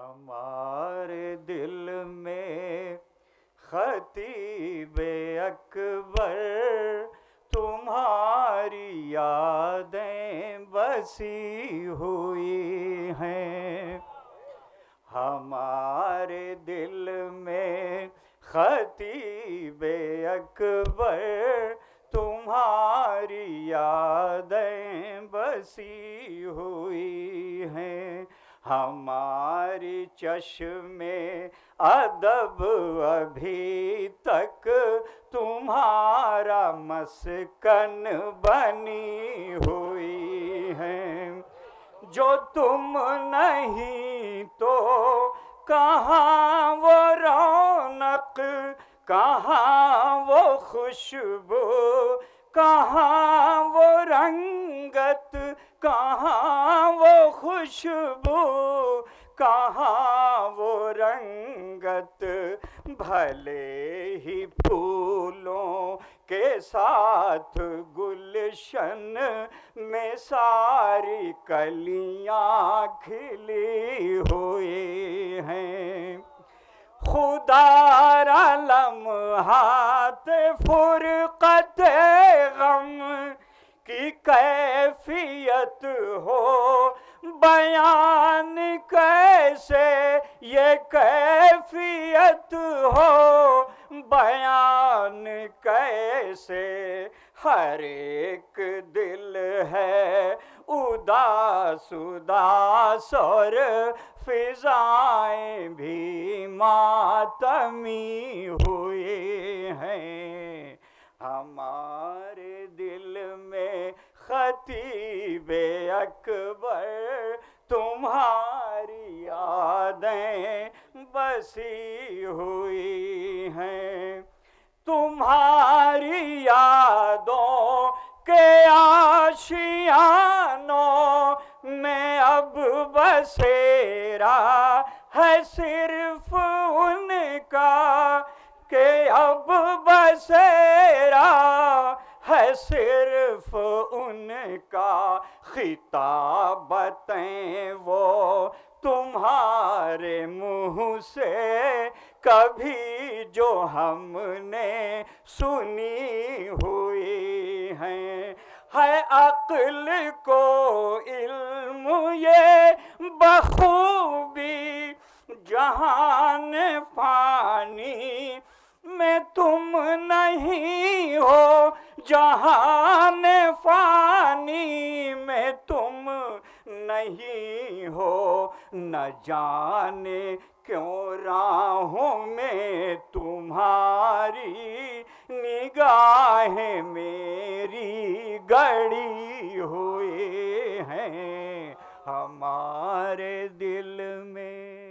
ہمارے دل میں خطیب اکبر تمہاری یادیں بسی ہوئی ہیں. ہمارے دل میں خطیب اکبر تمہاری یادیں بسی ہوئی ہیں. ہماری چشم ادب ابھی تک تمہارا مسکن بنی ہوئی ہیں. جو تم نہیں تو کہاں وہ رونق، کہاں وہ خوشبو، کہاں وہ رنگت، کہاں وہ خوشبو، کہاں وہ رنگت. بھلے ہی پھولوں کے ساتھ گلشن میں ساری کلیاں کھلی ہوئی ہیں. خدا را لمحات فرقت غم کی کیفیت ہو بیان کیسے، یہ کیفیت ہو بیان کیسے. ہر ایک دل ہے اداس اداس اور فضائیں بھی ماتمی ہوئی ہیں. ہمارے دل میں خطیب اکبر تمہاری یادیں بسی ہوئی ہیں. تمہاری یادوں کے آشیانوں میں اب بسیرا ہے صرف ان کا، کہ اب بسیرا ہے صرف ان کا. خطابتیں وہ تمہارے منہ سے کبھی جو ہم نے سنی ہوئی ہیں. ہے عقل کو علم یہ بخوبی جہان فانی میں تم نہیں ہو، جہان فانی میں تم نہیں ہو. نہ جانے کیوں راہوں میں تمہاری نگاہیں میری گڑی ہوئی ہیں. ہمارے دل میں